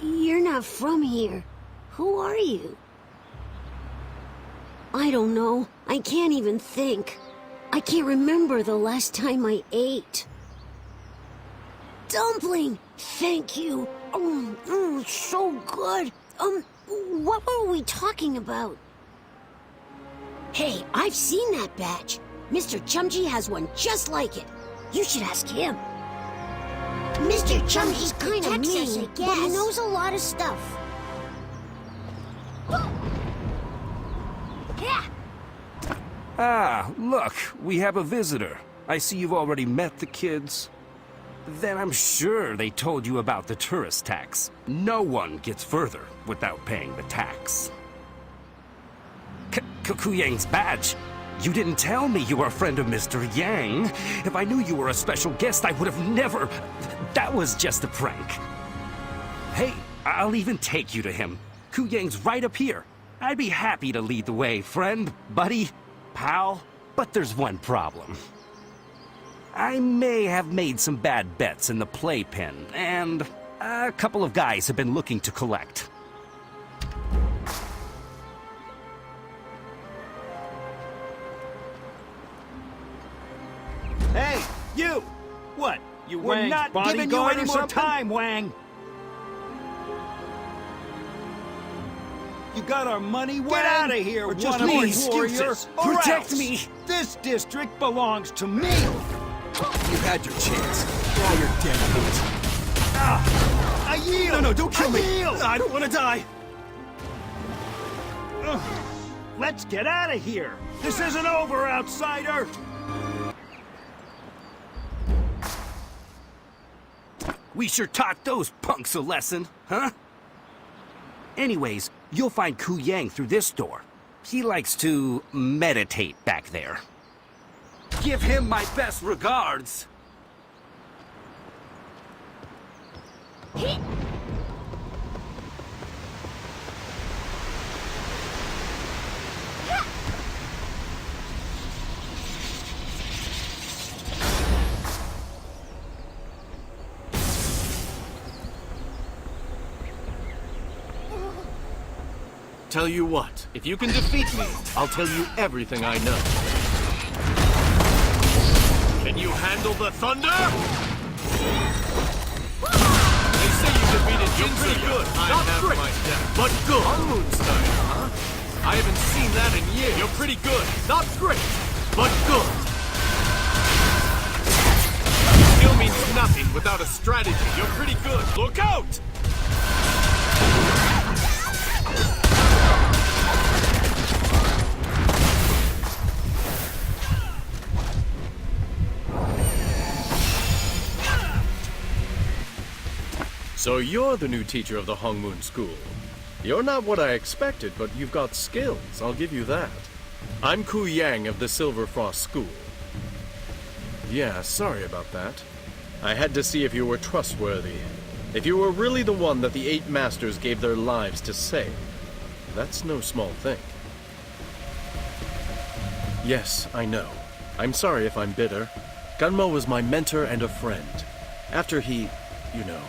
You're not from here. Who are you? I don't know. I can't even think. I can't remember the last time I ate. Dumpling! Thank you. So good. What were we talking about? Hey, I've seen that badge. Mr. Chumji has one just like it. You should ask him. Mr. Chumji's kind of mean, but he knows a lot of stuff. Yeah. Ah, look, we have a visitor. I see you've already met the kids. Then I'm sure they told you about the tourist tax. No one gets further without paying the tax. Kuyang's badge. You didn't tell me you were a friend of Mr. Yang. If I knew you were a special guest, I would have never... That was just a prank. Hey, I'll even take you to him. Kuyang's right up here. I'd be happy to lead the way, friend, buddy, pal. But there's one problem. I may have made some bad bets in the playpen, and a couple of guys have been looking to collect. Hey, you! What? You We're not giving you any more time, Wang! You got our money, Wang? Get out of here, or just one-horn please, warrior! Or protect else me! This district belongs to me! You had your chance. Now you're dead meat. I yield! No, don't kill me! Yield. I don't want to die! Let's get out of here! This isn't over, outsider! We sure taught those punks a lesson, huh? Anyways, you'll find Kuyang through this door. He likes to meditate back there. Give him my best regards. Tell you what, if you can defeat me, I'll tell you everything I know. Can you handle the thunder? They say you defeated Gunslinger. Good. Not great, my death, but good. Moonstone, huh? I haven't seen that in years. You're pretty good. Not great, but good. Skill means nothing without a strategy. You're pretty good. Look out! So you're the new teacher of the Hongmoon School. You're not what I expected, but you've got skills, I'll give you that. I'm Kuyang of the Silver Frost School. Yeah, sorry about that. I had to see if you were trustworthy. If you were really the one that the 8 masters gave their lives to save. That's no small thing. Yes, I know. I'm sorry if I'm bitter. Gunmo was my mentor and a friend. After he, you know...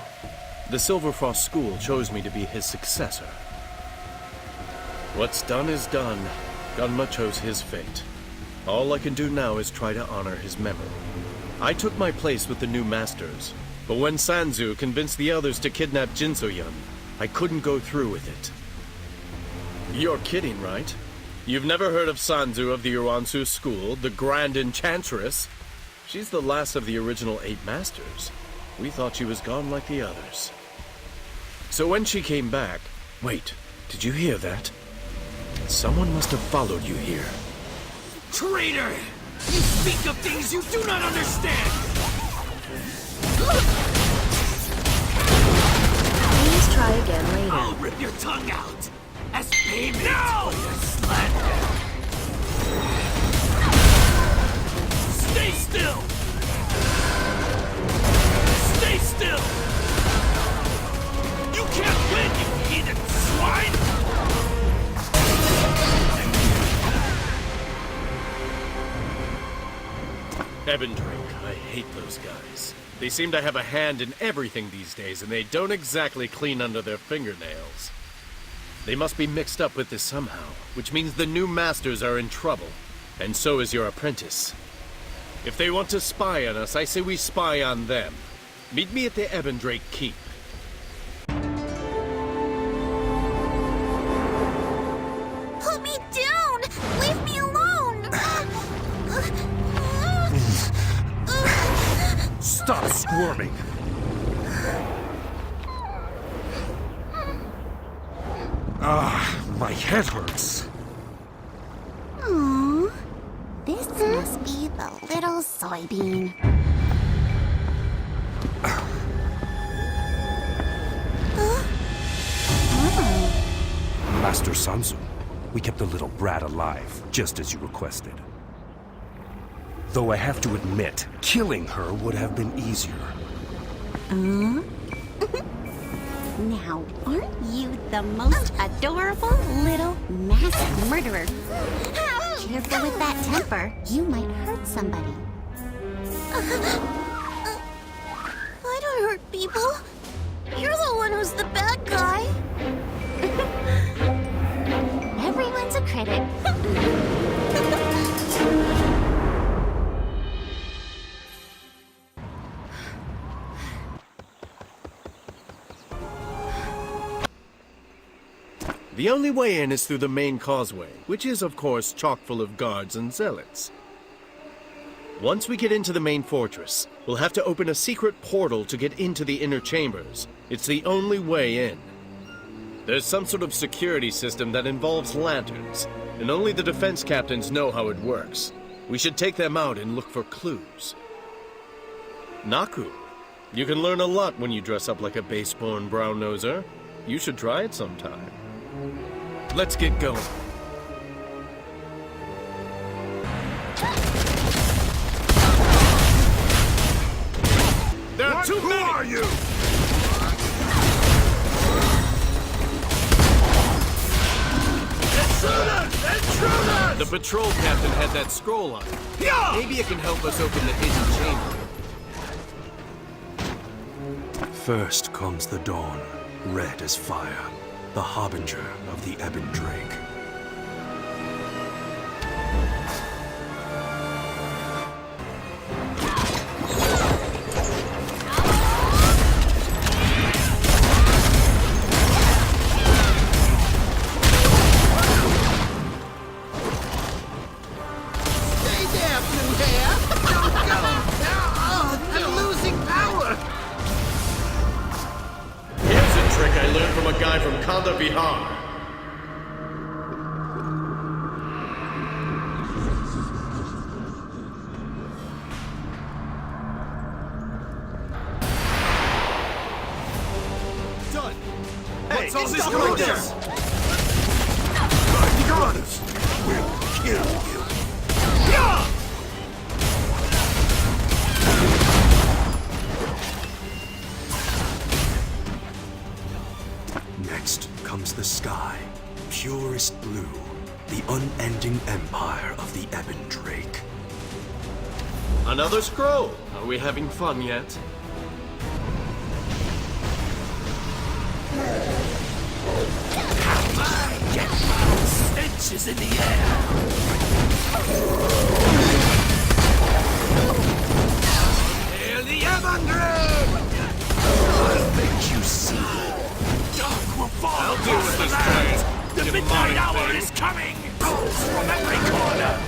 The Silver Frost School chose me to be his successor. What's done is done. Gunma chose his fate. All I can do now is try to honor his memory. I took my place with the new masters, but when Sanzu convinced the others to kidnap Jinsoyun, I couldn't go through with it. You're kidding, right? You've never heard of Sanzu of the Uransu School, the Grand Enchantress? She's the last of the original 8 masters. We thought she was gone like the others. So when she came back... Wait, did you hear that? Someone must have followed you here. Traitor! You speak of things you do not understand! Please try again later. I'll rip your tongue out! As payment for your slander! Stay still! Stay still! You can't win, you heathen swine! Ebon Drink, I hate those guys. They seem to have a hand in everything these days, and they don't exactly clean under their fingernails. They must be mixed up with this somehow, which means the new masters are in trouble, and so is your apprentice. If they want to spy on us, I say we spy on them. Meet me at the Ebondrake Keep. Put me down! Leave me alone! Stop squirming! My head hurts. Aww. This must be the little soybean. Master Sanzu, we kept the little brat alive, just as you requested. Though I have to admit, killing her would have been easier. Now, aren't you the most adorable little mass murderer? Careful with that temper. You might hurt somebody. I don't hurt people. You're the one who's the bad guy. Everyone's a critic. The only way in is through the main causeway, which is, of course, chock full of guards and zealots. Once we get into the main fortress, we'll have to open a secret portal to get into the inner chambers. It's the only way in. There's some sort of security system that involves lanterns, and only the defense captains know how it works. We should take them out and look for clues. Naku, you can learn a lot when you dress up like a base-born brown-noser. You should try it sometime. Let's get going. There are too many! Who are you? Intruders! Intruders! The patrol captain had that scroll on it. Yeah! Maybe it can help us open the hidden chamber. First comes the dawn, red as fire, the harbinger of the Ebondrake. Stay there, blue hair! Don't go! I'm losing power! Here's a trick I learned from a guy from Kanda Bihar. Done! Hey, What's all this stop going this! down? You got us! We'll kill you! Yeah! Next comes the sky, purest blue, the unending empire of the Ebondrake. Another scroll. Are we having fun yet? Stenches in the air! Hail the Ebondrake! I'll make you see. Dark will fall. I'll deal with this train. The midnight hour is coming! Bolts from every corner!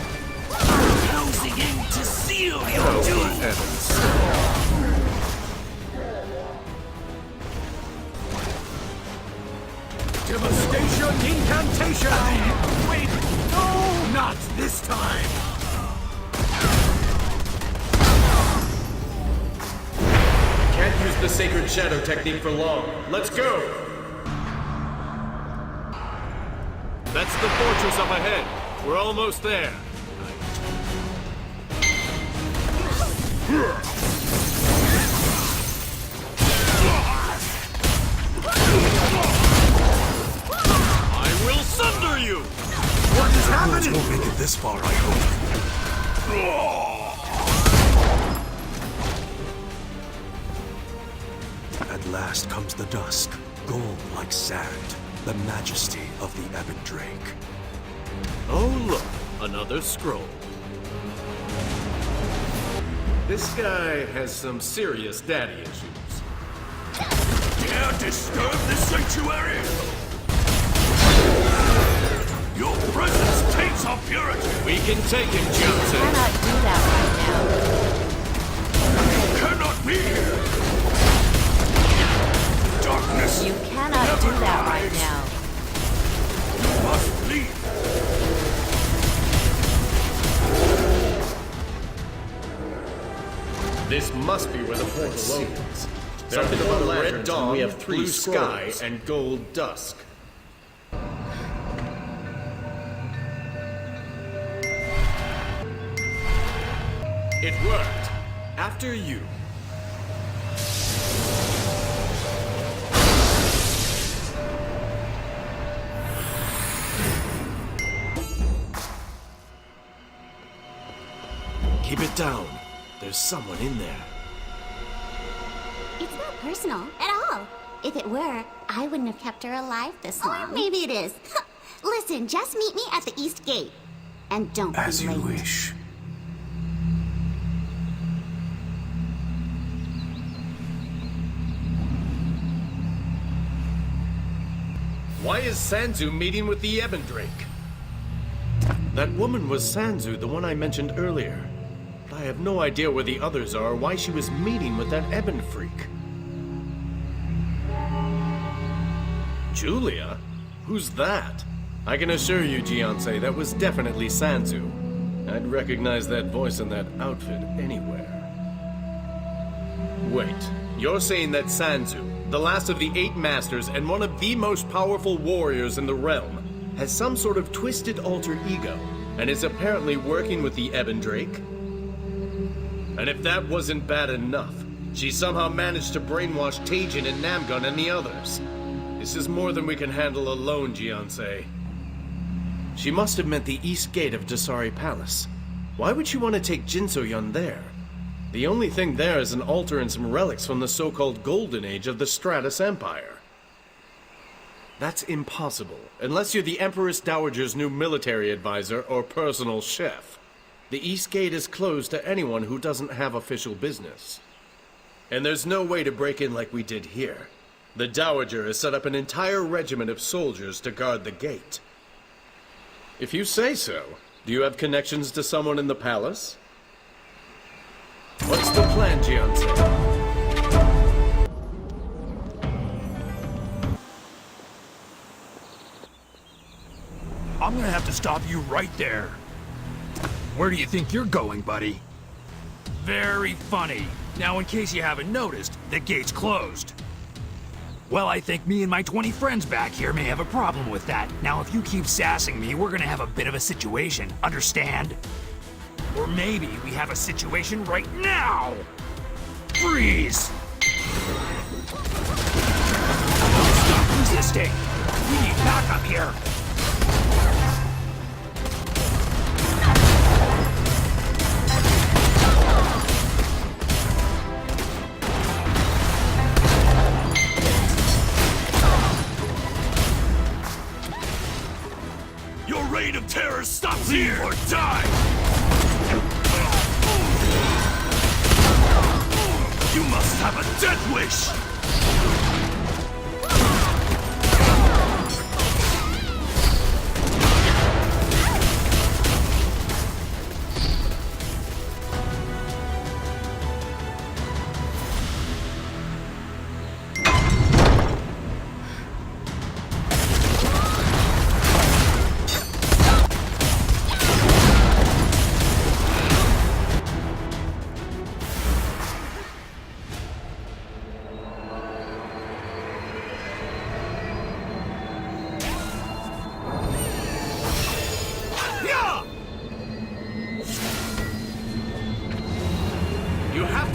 Closing in to seal your doom! Devastation incantation! Wait! No! Not this time! Can't use the sacred shadow technique for long. Let's go! That's the fortress up ahead. We're almost there. I will sunder you! What is Worlds happening? won't make it this far, I hope. At last comes the dusk, gold like sand, the majesty of the Ebon Drake. Oh look, another scroll. This guy has some serious daddy issues. Dare disturb the sanctuary? Your presence taints our purity! We can take him, Johnson. Cannot do that right You cannot be here! Darkness! now. You cannot do that right now. You must leave! This must be where the portal opens. Something about a red dawn, we have blue sky, and gold dusk. It worked. After you. Keep it down. There's someone in there. It's not personal at all. If it were, I wouldn't have kept her alive this long. Or maybe it is. Listen, just meet me at the East Gate. And don't As be you late. wish. Why is Sanzu meeting with the Ebon Drake? That woman was Sanzu, the one I mentioned earlier. But I have no idea where the others are or why she was meeting with that Ebon freak. Julia? Who's that? I can assure you, Gianse, that was definitely Sanzu. I'd recognize that voice and that outfit anywhere. Wait, you're saying that Sanzu, the last of the 8 masters and one of the most powerful warriors in the realm, has some sort of twisted alter ego, and is apparently working with the Ebon Drake? And if that wasn't bad enough, she somehow managed to brainwash Tajin and Namgun and the others. This is more than we can handle alone, Gianse. She must have meant the east gate of Dasari Palace. Why would she want to take Jinsoyun there? The only thing there is an altar and some relics from the so-called Golden Age of the Stratus Empire. That's impossible, unless you're the Empress Dowager's new military advisor or personal chef. The East Gate is closed to anyone who doesn't have official business. And there's no way to break in like we did here. The Dowager has set up an entire regiment of soldiers to guard the gate. If you say so, do you have connections to someone in the palace? What's the plan, Gianse? I'm gonna have to stop you right there. Where do you think you're going, buddy? Very funny. Now, in case you haven't noticed, the gate's closed. Well, I think me and my 20 friends back here may have a problem with that. Now, if you keep sassing me, we're gonna have a bit of a situation, understand? Or maybe we have a situation right now! Freeze! Stop resisting! We need backup here! Your reign of terror stops here! Or die! You must have a death wish!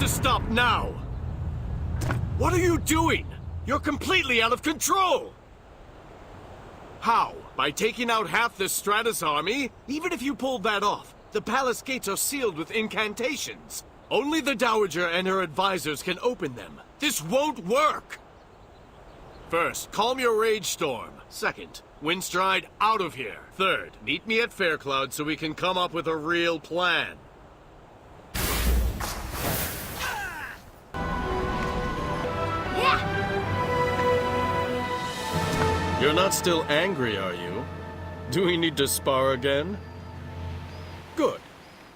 Stop now! What are you doing? You're completely out of control! How? By taking out half the Stratus army? Even if you pulled that off, the palace gates are sealed with incantations. Only the Dowager and her advisors can open them. This won't work! First, calm your rage storm. Second, Windstride out of here. Third, meet me at Faircloud so we can come up with a real plan. You're not still angry, are you? Do we need to spar again? Good.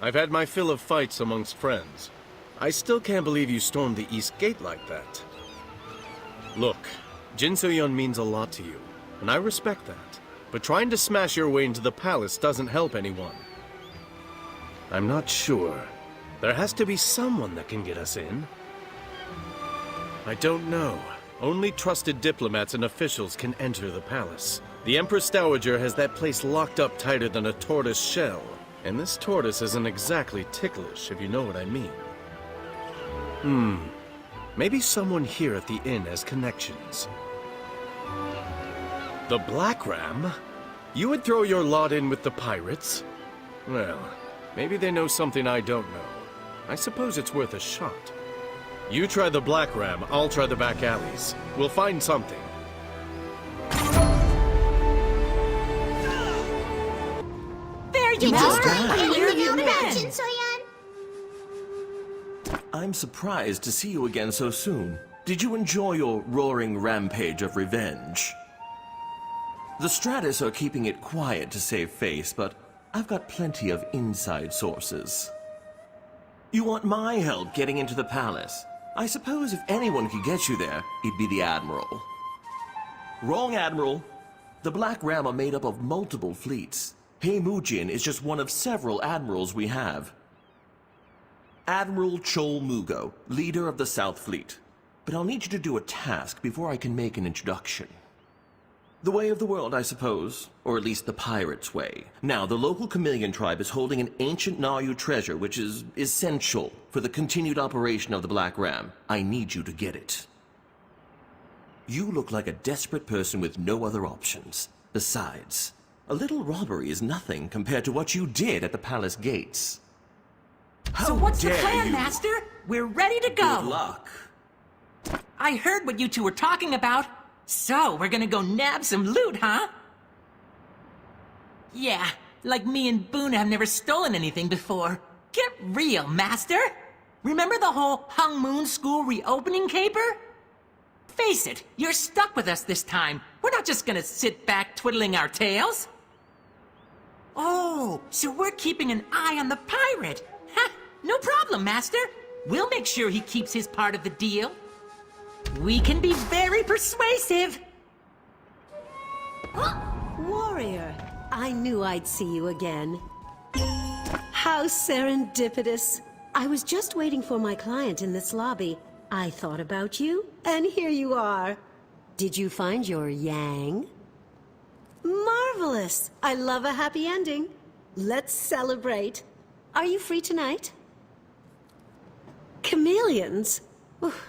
I've had my fill of fights amongst friends. I still can't believe you stormed the East Gate like that. Look, Jin So-yeon means a lot to you, and I respect that. But trying to smash your way into the palace doesn't help anyone. I'm not sure. There has to be someone that can get us in. I don't know. Only trusted diplomats and officials can enter the palace. The Empress Dowager has that place locked up tighter than a tortoise shell. And this tortoise isn't exactly ticklish, if you know what I mean. Maybe someone here at the inn has connections. The Black Ram? You would throw your lot in with the pirates? Well, maybe they know something I don't know. I suppose it's worth a shot. You try the Black Ram, I'll try the back alleys. We'll find something. There you are! Jin So-yeon? I'm surprised to see you again so soon. Did you enjoy your roaring rampage of revenge? The Stratus are keeping it quiet to save face, but I've got plenty of inside sources. You want my help getting into the palace? I suppose if anyone could get you there, it'd be the Admiral. Wrong, Admiral. The Black Ram are made up of multiple fleets. Heimujin is just one of several admirals we have. Admiral Chol Mugo, leader of the South Fleet. But I'll need you to do a task before I can make an introduction. The way of the world, I suppose, or at least the pirate's way. Now, the local chameleon tribe is holding an ancient Nayu treasure which is essential for the continued operation of the Black Ram. I need you to get it. You look like a desperate person with no other options. Besides, a little robbery is nothing compared to what you did at the palace gates. So what's the plan, Master? We're ready to go. Good luck. I heard what you two were talking about. So, we're gonna go nab some loot, huh? Yeah, like me and Boone have never stolen anything before. Get real, Master! Remember the whole Hung Moon School reopening caper? Face it, you're stuck with us this time. We're not just gonna sit back twiddling our tails. Oh, so we're keeping an eye on the pirate. Ha! No problem, Master. We'll make sure he keeps his part of the deal. We can be very persuasive. Warrior, I knew I'd see you again. How serendipitous. I was just waiting for my client in this lobby. I thought about you, and here you are. Did you find your Yang? Marvelous. I love a happy ending. Let's celebrate. Are you free tonight? Chameleons?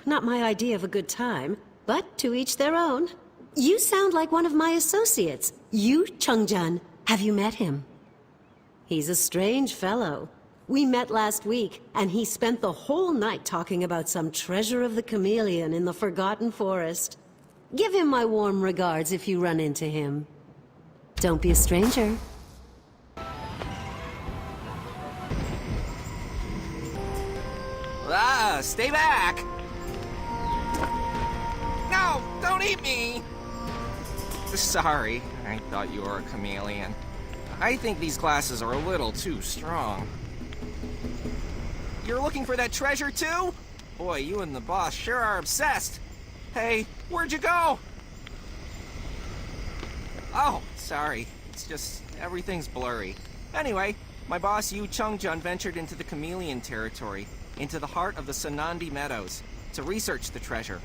Not my idea of a good time, but to each their own. You sound like one of my associates, Yu Chungjun. Have you met him? He's a strange fellow. We met last week, and he spent the whole night talking about some treasure of the chameleon in the Forgotten Forest. Give him my warm regards if you run into him. Don't be a stranger. Stay back! No, don't eat me! Sorry, I thought you were a chameleon. I think these glasses are a little too strong. You're looking for that treasure too? Boy, you and the boss sure are obsessed. Hey, where'd you go? Oh, sorry. It's just, everything's blurry. Anyway, my boss Yu Chungjun ventured into the chameleon territory, into the heart of the Sanandi Meadows, to research the treasure.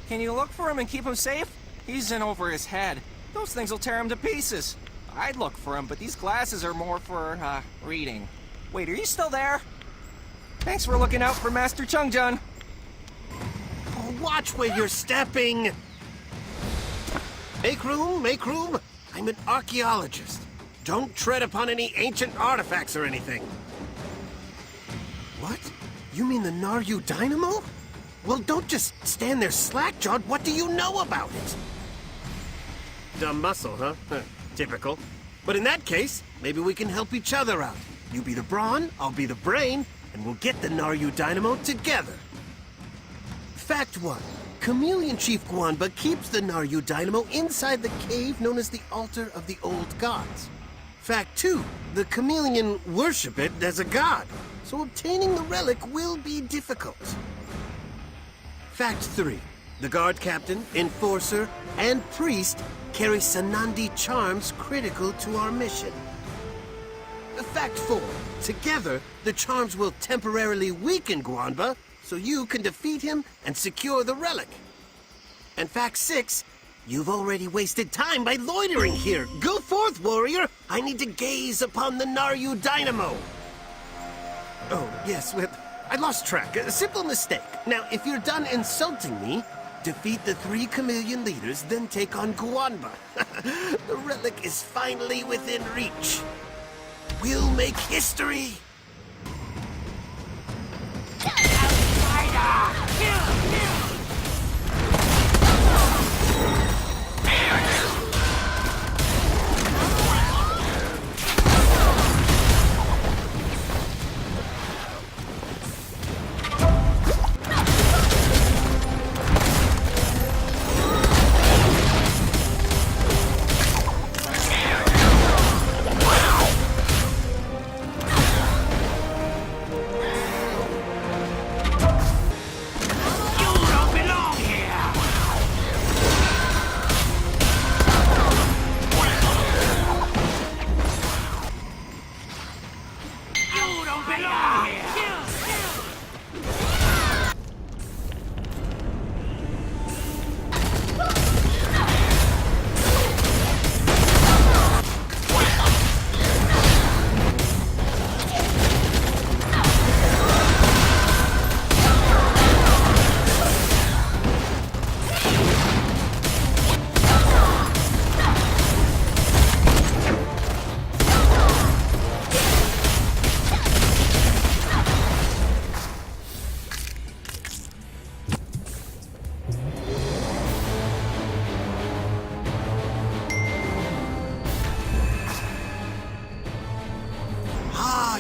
Can you look for him and keep him safe? He's in over his head. Those things will tear him to pieces. I'd look for him, but these glasses are more for, reading. Wait, are you still there? Thanks for looking out for Master Chungjun. Oh, watch where you're stepping! Make room, make room! I'm an archaeologist. Don't tread upon any ancient artifacts or anything. What? You mean the Naryu Dynamo? Well, don't just stand there slack-jawed. What do you know about it? Dumb muscle, huh? Typical. But in that case, maybe we can help each other out. You be the brawn, I'll be the brain, and we'll get the Naryu Dynamo together. Fact 1. Chameleon Chief Guanba keeps the Naryu Dynamo inside the cave known as the Altar of the Old Gods. Fact 2. The Chameleon worship it as a god, so obtaining the relic will be difficult. Fact 3. The guard captain, enforcer, and priest carry Sanandi charms critical to our mission. Fact 4. Together, the charms will temporarily weaken Guanba, so you can defeat him and secure the relic. And fact 6. You've already wasted time by loitering here. Go forth, warrior! I need to gaze upon the Naryu Dynamo! Oh, yes, I lost track. A simple mistake. Now, if you're done insulting me, defeat the 3 chameleon leaders, then take on Guanba. The relic is finally within reach. We'll make history!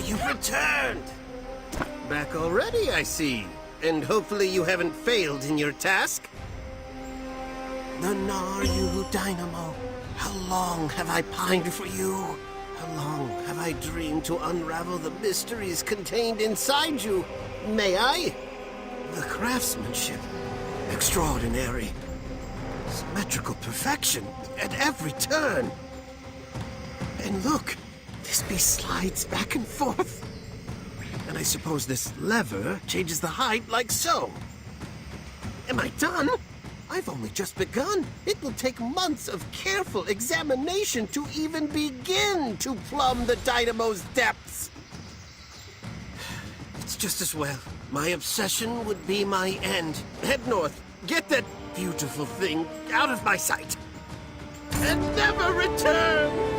You've returned! Back already, I see. And hopefully you haven't failed in your task? The Naryu Dynamo. How long have I pined for you? How long have I dreamed to unravel the mysteries contained inside you? May I? The craftsmanship. Extraordinary. Symmetrical perfection at every turn. And look, this beast slides back and forth. And I suppose this lever changes the height like so. Am I done? I've only just begun. It will take months of careful examination to even begin to plumb the dynamo's depths. It's just as well. My obsession would be my end. Head north. Get that beautiful thing out of my sight. And never return!